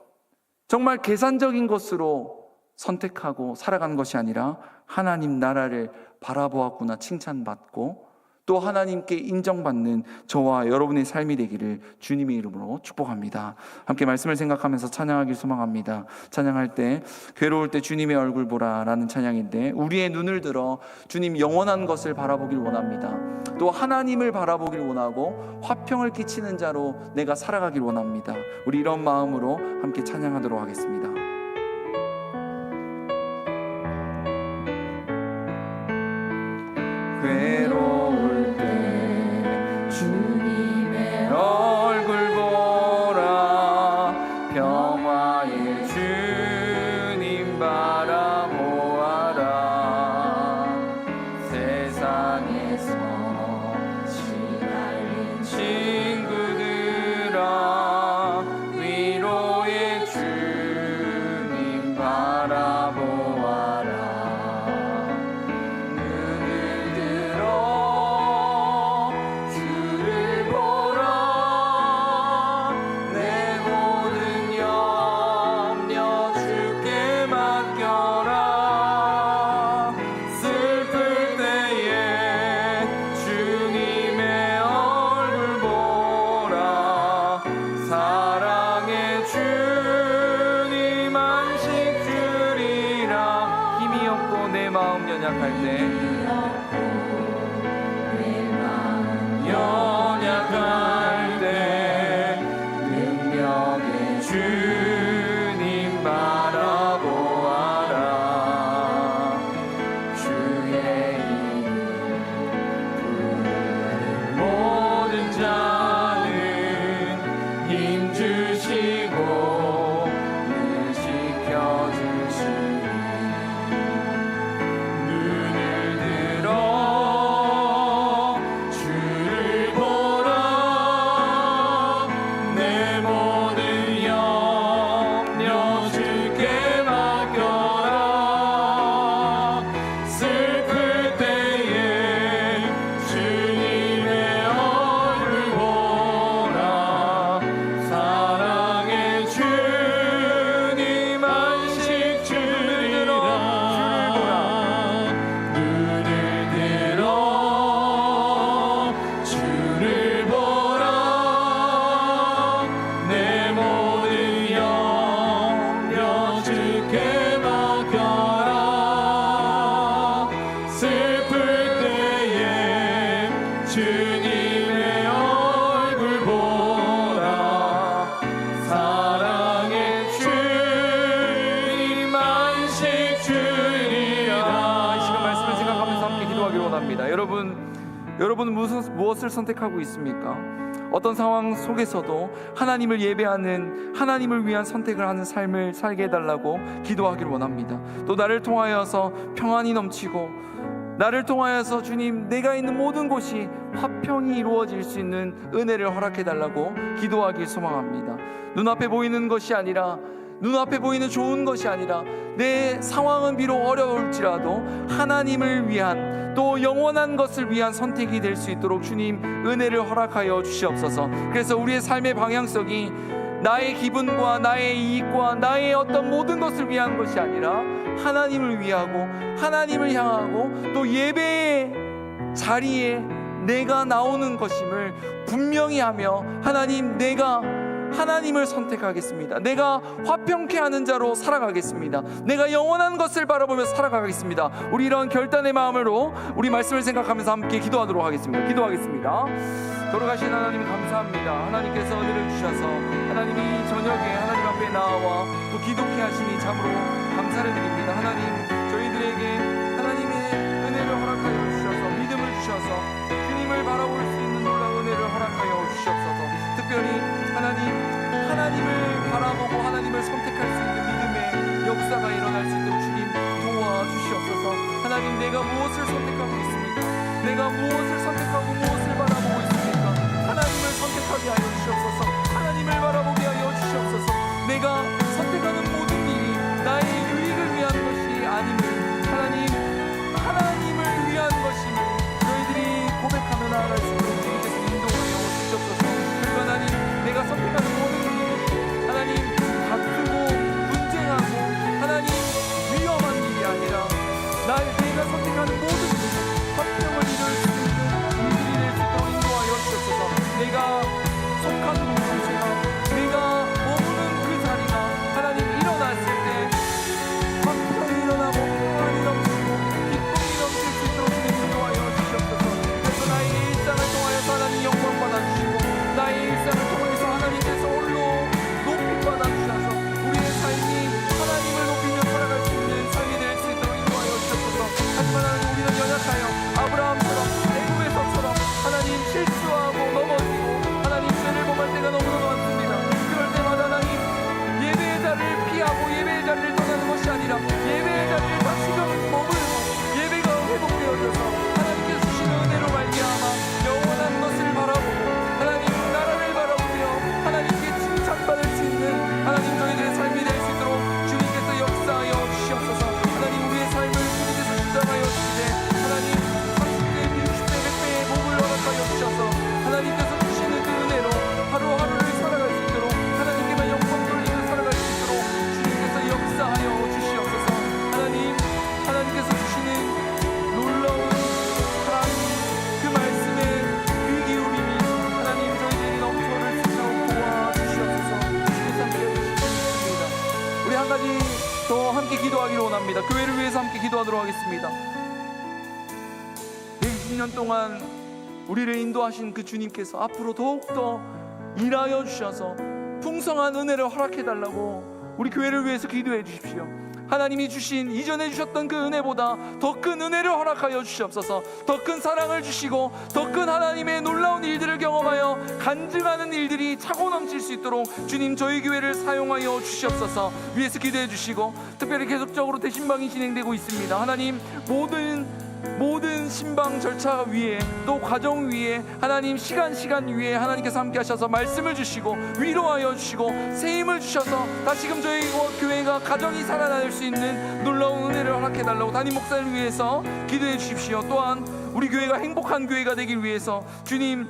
정말 계산적인 것으로 선택하고 살아가는 것이 아니라 하나님 나라를 바라보았구나 칭찬받고 또 하나님께 인정받는 저와 여러분의 삶이 되기를 주님의 이름으로 축복합니다. 함께 말씀을 생각하면서 찬양하길 소망합니다. 찬양할 때 괴로울 때 주님의 얼굴 보라 라는 찬양인데 우리의 눈을 들어 주님 영원한 것을 바라보길 원합니다. 또 하나님을 바라보길 원하고 화평을 끼치는 자로 내가 살아가길 원합니다. 우리 이런 마음으로 함께 찬양하도록 하겠습니다. 괴로울 때 주님의 얼굴 보라 평화의 주님 바라보아라 세상에서 시달린 친구들아 위로의 주님 바라보아라 눈을 들어 주를 주님의 얼굴 보라 사랑의 주님 안식 주리라. 이 시간 말씀을 생각하면서 함께 기도하기로 원합니다. 여러분 무엇을 선택하고 있습니까? 어떤 상황 속에서도 하나님을 예배하는, 하나님을 위한 선택을 하는 삶을 살게 해달라고 기도하기를 원합니다. 또 나를 통하여서 평안이 넘치고, 나를 통하여서 주님 내가 있는 모든 곳이 화평이 이루어질 수 있는 은혜를 허락해달라고 기도하길 소망합니다. 눈앞에 보이는 것이 아니라, 눈앞에 보이는 좋은 것이 아니라, 내 상황은 비록 어려울지라도 하나님을 위한, 또 영원한 것을 위한 선택이 될 수 있도록 주님 은혜를 허락하여 주시옵소서. 그래서 우리의 삶의 방향성이 나의 기분과 나의 이익과 나의 어떤 모든 것을 위한 것이 아니라 하나님을 위하고 하나님을 향하고 또 예배의 자리에 내가 나오는 것임을 분명히 하며, 하나님, 내가 하나님을 선택하겠습니다. 내가 화평케 하는 자로 살아가겠습니다. 내가 영원한 것을 바라보며 살아가겠습니다. 우리 이런 결단의 마음으로 우리 말씀을 생각하면서 함께 기도하도록 하겠습니다. 기도하겠습니다. 돌아가신 하나님 감사합니다. 하나님께서 은혜를 주셔서 하나님이 저녁에 하나님 앞에 나와 또 기도케 하시니 참으로 감사를 드립니다. 하나님, 저희들에게 하나님의 은혜를 허락하여 주셔서, 믿음을 주셔서 주님을 바라볼 수 있는 놀라운 은혜를 허락하여 주시옵소서. 특별히 하나님을 바라보고 하나님을 선택할 수 있는 믿음의 역사가 일어날 수 있도록 주님 도와주시옵소서. 하나님, 내가 무엇을 선택하고 있습니까? 내가 무엇을 선택하고 무엇을 바라보고 있습니까? 하나님을 선택하게 하여 주시옵소서. 하나님을 바라보게 하여 주시옵소서. 내가 선택하는 모든 일이 나의 유익을 위한 것이 아님을, 하나님을 위한 것임을 저희들이 고백하며 나아갈 수 있도록 주님께서 인도하여 주시옵소서. 그리고 하나님, 내가 선택하는 모든 일이 하나님 다투고 분쟁하고 하나님 위험한 일이 아니라 내가 선택하는 모든 일이 화평을 이룰 수 있는 일들이 될 수 있도록 인도하여 주옵소서. 내가 속한 공동체가, 내가 머무는 그 자리가 하나님 일어났을 때 화평이 일어나고 평안이 넘치고 기쁨이 넘칠 수 있도록 주님 인도하여 주시옵소서. 그래서 나의 일상을 통하여서 하나님 영광 받아주시고, 나의 일상을 통해서 하나님께서 홀로 높임 받아주셔서 우리의 삶이 하나님을 높이며 살아갈 수 있는 삶이 될 수 있도록 인도하여 주옵소서. 하지만 하나님, 우리는 연약하여 아브라함처럼 애굽에서처럼 하나님 실수하고 넘어지고 하나님 죄를 범할 때가 너무나 많습니다. 그럴 때마다 하나님 예배의 자리를 피하고 예배의 자리를 떠나는 것이 아니라 예배의 자리를 다시금 머물고 예배가 회복되어져서 하나님께서 주시는 은혜로 말미암아 영원한 것을 바라보고 하나님 나라를 바라보며 하나님께 칭찬받을 수 있는 하나님 저희들의 삶이 될 수 있도록 주님께서 역사하여 주시옵소서. 하나님, 우리의 삶을 주님께서 주장하여 주시되 하나님 30대, 60대, 100대의 복을 허락하여 주셔서 하나님께서 주시는 그 은혜로 하루하루를 살아갈 수 있도록 하나님께만 영광 돌리며 살아갈 수 있도록 주님께서 역사하여 주시옵소서. 하나님께서 주시는 놀라운 하나님 그 말씀에 귀 기울임이 하나님 저희들이 넘쳐를 수 있도록 도와주시옵소서. 주님께서 함께 해주시겠습니다. 우리 한 가지 더 함께 기도하기를 원합니다. 교회를 위해서 함께 기도하도록 하겠습니다. 120년 동안 우리를 인도하신 그 주님께서 앞으로 더욱더 일하여 주셔서 풍성한 은혜를 허락해달라고 우리 교회를 위해서 기도해 주십시오. 하나님이 주신, 이전에 주셨던 그 은혜보다 더 큰 은혜를 허락하여 주시옵소서. 더 큰 사랑을 주시고 더 큰 하나님의 놀라운 일들을 경험하여 간증하는 일들이 차고 넘칠 수 있도록 주님 저희 교회를 사용하여 주시옵소서. 위에서 기도해 주시고, 특별히 계속적으로 대신방이 진행되고 있습니다. 하나님, 모든 신방 절차 위에 또 과정 위에 하나님 시간 위에 하나님께서 함께 하셔서 말씀을 주시고 위로하여 주시고 새 힘을 주셔서 다시금 저희 교회가 가정이 살아날 수 있는 놀라운 은혜를 허락해달라고 담임 목사를 위해서 기도해 주십시오. 또한 우리 교회가 행복한 교회가 되길 위해서 주님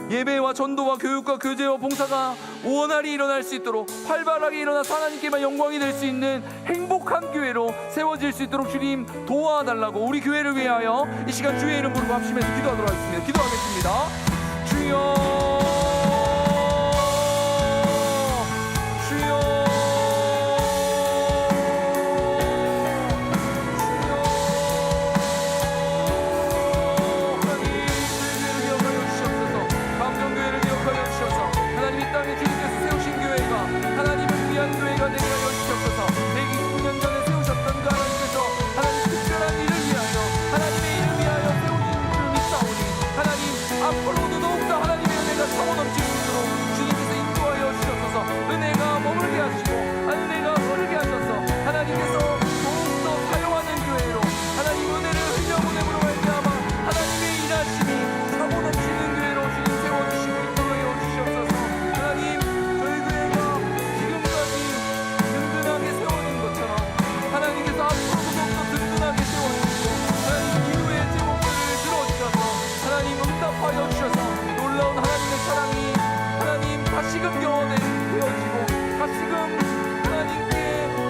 예배와 전도와 교육과 교제와 봉사가 원활히 일어날 수 있도록 활발하게 일어나서 하나님께만 영광이 될 수 있는 행복한 교회로 세워질 수 있도록 주님 도와달라고 우리 교회를 위하여 이 시간 주의 이름 부르고 합심해서 기도하도록 하겠습니다. 기도하겠습니다. 주여 더욱더 하나님의 은혜가 차고 넘칠 수 있도록 주님께서 인도하여 주셔서 은혜가 머물게 하시고 은혜가 흐르게 하셔서 하나님께서 더욱더 사용하는 교회로 하나님 은혜를 흘려보냄으로 말미암아 하나님의 일하심이 차고 넘치는 교회로 주님 세워주시고 인도하여 주시옵소서. 하나님 저희 교회가 지금까지 든든하게 세워진 것처럼 하나님께서 앞으로도 더욱더 든든하게 세워주시고 하나님 이후의 제목들을 들어주셔서 하나님 응답하여 주셔서 놀라운 하나님의 사랑이 하나님 다시금 경험되어지고 다시금 하나님께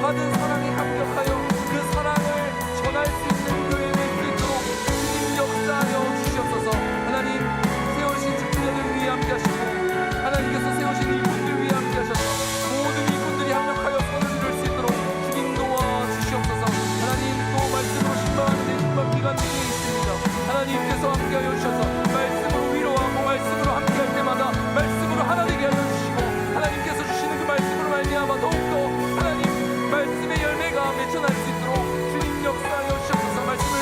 받은 사랑에 감격하여 그 사랑을 전할 수 있는 교회 될 수 있도록 주님 역사하여 주시옵소서. 하나님 세우신 집회자들 위해 함께 하시고 하나님께서 세우신 이분들 위해 함께 하셔서 모든 이분들이 합력하여 선을 이룰 수 있도록 주님 도와주시옵소서. 하나님 또 말씀으로 신방하는 신방 기간 중에 있습니다. 하나님께서 함께하여 주셔서 말씀으로 위로하고 말씀으로 함께할 때마다 말씀으로 하나 되게 하여 주시고 하나님께서 주시는 그 말씀으로 말미암아 더욱더 하나님 말씀의 열매가 맺혀날 수 있도록 주님 역사하여 주셔서 말씀을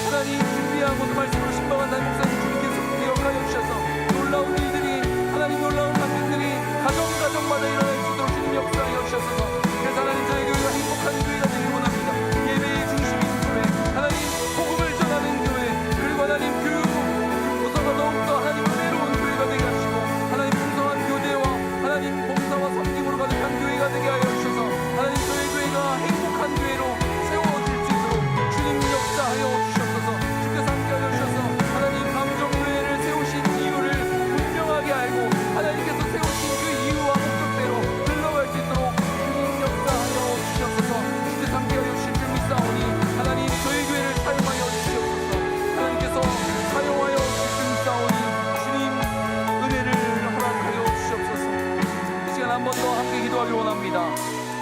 하나님 준비하고 또 말씀으로 신방한 담임 목사님 주님께서 기억하여 주셔서 놀라운 일들이 하나님 놀라운 감격들이 가정마다 일어날 수 있도록 주님 역사하여 주셔서 그래서 하나님 저희 교회가 행복한 교회가 되길 원합니다. 예배의 중심인 교회 하나님 복음을 전하는 교회 그리고 하나님 교회가 더욱더 하나님 은혜로운 교회가 되게 하시고 하나님 풍성한 교대와 하나님 봉사와 섬김으로 가득한 교회가 되게 하여 주셔서 하나님 저희 교회가 행복한 교회로 세워질 수 있도록 주님 역사하여 주셔서 주께서 함께하여 주셔서 하나님 감정교회를 세우신 이유를 분명하게 알고 하나님께서 세우신 그 이유와 목적대로 흘러갈 수 있도록 주님 역사하여 주셔서 주께서 함께하여 주실 줄 믿사오니 하나님 저희 교회를 사용하여 주시옵소서. 하나님께서 사용하여 주실 줄 믿사오니 주님 은혜를 허락하여 주시옵소서. 이 시간 한 번 더 함께 기도하길 원합니다.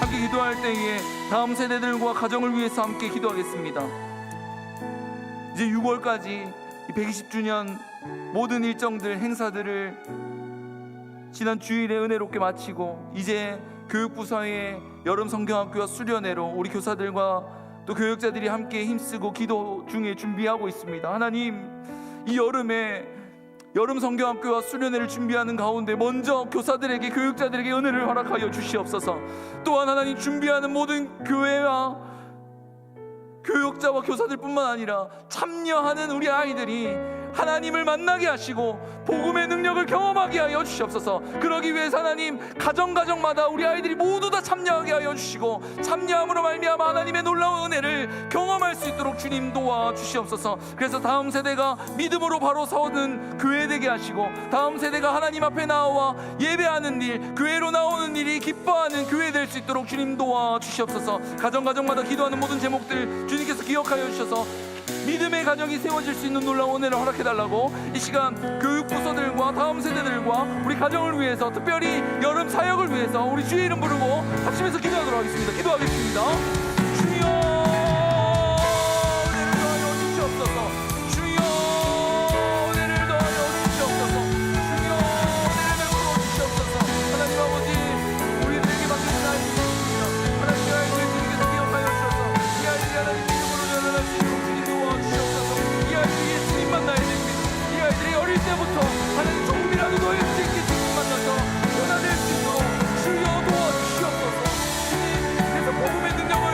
함께 기도할 때에 다음 세대들과 가정을 위해서 함께 기도하겠습니다. 이제 6월까지 120주년 모든 일정들 행사들을 지난 주일에 은혜롭게 마치고 이제 교육부서의 여름 성경학교와 수련회로 우리 교사들과 또 교육자들이 함께 힘쓰고 기도 중에 준비하고 있습니다. 하나님 이 여름에 여름 성경학교와 수련회를 준비하는 가운데 먼저 교사들에게 교육자들에게 은혜를 허락하여 주시옵소서. 또한 하나님 준비하는 모든 교회와 교육자와 교사들뿐만 아니라 참여하는 우리 아이들이 하나님을 만나게 하시고 복음의 능력을 경험하게 하여 주시옵소서. 그러기 위해서 하나님 가정마다 우리 아이들이 모두 다 참여하게 하여 주시고 참여함으로 말미암아 하나님의 놀라운 은혜를 경험할 수 있도록 주님 도와주시옵소서. 그래서 다음 세대가 믿음으로 바로 서는 교회 되게 하시고 다음 세대가 하나님 앞에 나와 예배하는 일 교회로 나오는 일이 기뻐하는 교회 될 수 있도록 주님 도와주시옵소서. 가정마다 기도하는 모든 제목들 주님께서 기억하여 주셔서 믿음의 가정이 세워질 수 있는 놀라운 은혜를 허락해달라고 이 시간 교육부서들과 다음 세대들과 우리 가정을 위해서 특별히 여름 사역을 위해서 우리 주의 이름 부르고 합심해서 기도하도록 하겠습니다. 기도하겠습니다. 주여 은혜를 더하여 주시옵소서. 주여 은혜를 더하여 주시옵소서. 주여 은혜를 베풀어 주시옵소서. 하나님 아버지 우리들에게 맡기신 아이들이 있습니다. 하나님의 아이들을 주님께서 기억하여 주셔서 이 아이들이 하나님 이름으로 전환할 수 있도록 주님 도와주시옵소서. 이 아이들이 예수님 만나야 됩니다. 이 아이들이 어릴 때부터 하나님 조금이라도 너의 뜻있게 주님 만나서 변화될 수 있도록 주여 도와주시옵소서. 주님 그래서 복음의 능력을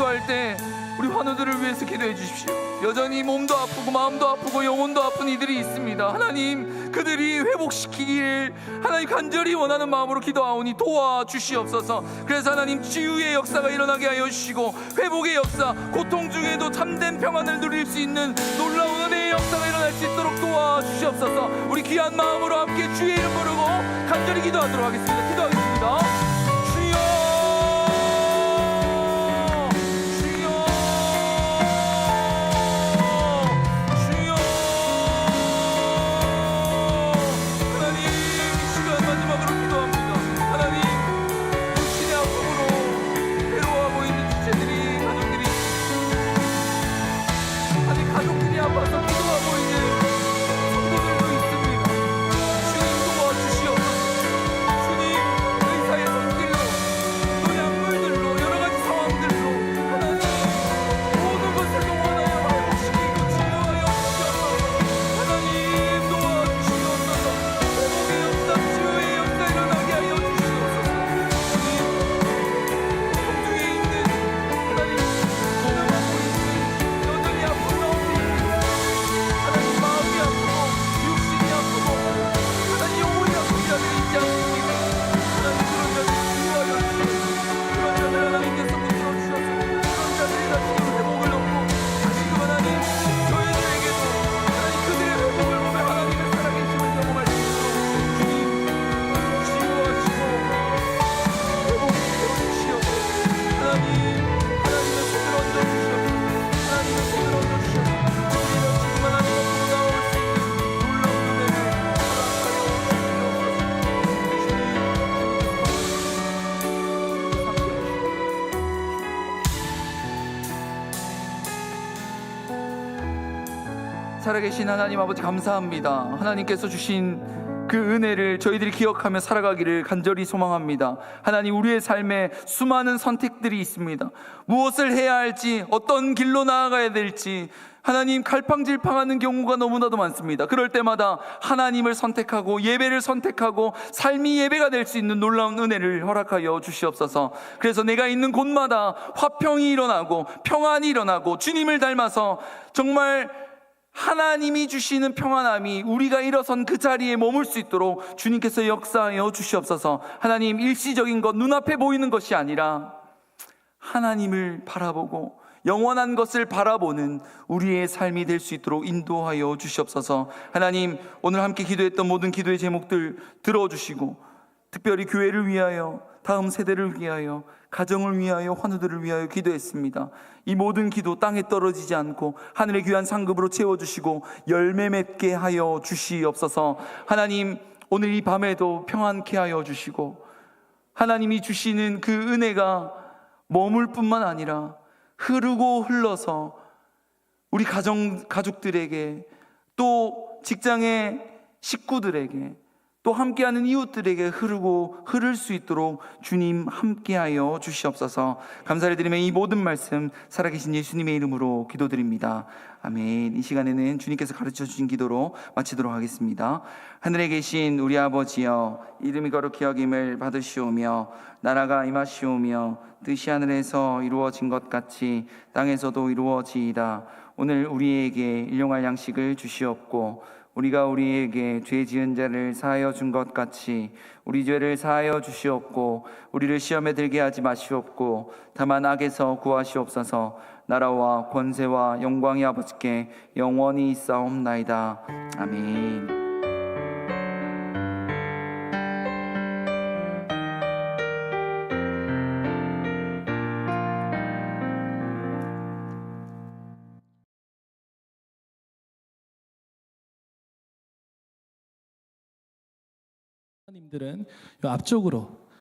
기도할 때 우리 환우들을 위해서 기도해 주십시오. 여전히 몸도 아프고 마음도 아프고 영혼도 아픈 이들이 있습니다. 하나님, 그들이 회복시키기를 하나님 간절히 원하는 마음으로 기도하오니 도와주시옵소서. 그래서 하나님, 치유의 역사가 일어나게 하여 주시고 회복의 역사, 고통 중에도 참된 평안을 누릴 수 있는 놀라운 은혜의 역사가 일어날 수 있도록 도와주시옵소서. 우리 귀한 마음으로 함께 주의 이름 부르고 간절히 기도하도록 하겠습니다. 기도하겠습니다. 주여, 주여, 주여. 하나님, 이 시간 마지막으로 기도합니다. 하나님, 육신의 아픔으로 괴로워하고 있는 주체들이, 가족들이, 아니 가족들이 아파서 기도하고 있는 성도들도 있습니다. 주님 도와주시옵소서. 주님, 의사의 손길로 또 약물들로 여러 가지 상황들로 하나님 모든 것을 동원하여 회복시키고 치유하여 주시옵소서. 하나님 도와주시옵소서. 회복의 역사, 치유의 역사 일어나게 하여 주시옵소서. 주님, 고통 중에 있는 하나님, 고난하고 있는 여전히 아픈 마음이, 하나님 마음이 아프고 육신이 아프고 하나님 영혼이 아픈 자들이 있지 않습니까? 하나님, 그런 자들 치유하여 주시옵소서. 그런 자들 하나님께서 붙들어 주셔서 그런 자들이 다시금 회복을 얻고 다시금 하나님 저희들에게도 하나님 그들의 회복을 보며 하나님의 살아계심을 경험할 수 있도록 주님 치유하시고 회복시켜 주시옵소서. 하나님, 하나님의 손을 얹어 주시옵소서. 하나님의 손을 얹어 주시옵소서. 우리는 지금 하나님 앞으로 나올 수 있는 놀라운 은혜를 허락하여 살아계신 하나님 아버지, 감사합니다. 하나님께서 주신 그 은혜를 저희들이 기억하며 살아가기를 간절히 소망합니다. 하나님, 우리의 삶에 수많은 선택들이 있습니다. 무엇을 해야 할지, 어떤 길로 나아가야 될지 하나님 갈팡질팡하는 경우가 너무나도 많습니다. 그럴 때마다 하나님을 선택하고 예배를 선택하고 삶이 예배가 될 수 있는 놀라운 은혜를 허락하여 주시옵소서. 그래서 내가 있는 곳마다 화평이 일어나고 평안이 일어나고 주님을 닮아서 정말 하나님이 주시는 평안함이 우리가 일어선 그 자리에 머물 수 있도록 주님께서 역사하여 주시옵소서. 하나님, 일시적인 것, 눈앞에 보이는 것이 아니라 하나님을 바라보고 영원한 것을 바라보는 우리의 삶이 될 수 있도록 인도하여 주시옵소서. 하나님, 오늘 함께 기도했던 모든 기도의 제목들 들어주시고 특별히 교회를 위하여, 다음 세대를 위하여, 가정을 위하여, 환우들을 위하여 기도했습니다. 이 모든 기도 땅에 떨어지지 않고 하늘의 귀한 상급으로 채워주시고 열매 맺게 하여 주시옵소서. 하나님, 오늘 이 밤에도 평안케 하여 주시고 하나님이 주시는 그 은혜가 머물 뿐만 아니라 흐르고 흘러서 우리 가족들에게, 또 직장의 식구들에게, 또 함께하는 이웃들에게 흐를 수 있도록 주님 함께하여 주시옵소서. 감사를 드리며 이 모든 말씀 살아계신 예수님의 이름으로 기도드립니다. 아멘. 이 시간에는 주님께서 가르쳐 주신 기도로 마치도록 하겠습니다. 하늘에 계신 우리 아버지여, 이름이 거룩히 여김을 받으시오며 나라가 임하시오며 뜻이 하늘에서 이루어진 것 같이 땅에서도 이루어지이다. 오늘 우리에게 일용할 양식을 주시옵고 우리가 우리에게 죄 지은 자를 사하여 준 것 같이 우리 죄를 사하여 주시옵고 우리를 시험에 들게 하지 마시옵고 다만 악에서 구하시옵소서. 나라와 권세와 영광이 아버지께 영원히 있사옵나이다. 아멘. 님들은 앞쪽으로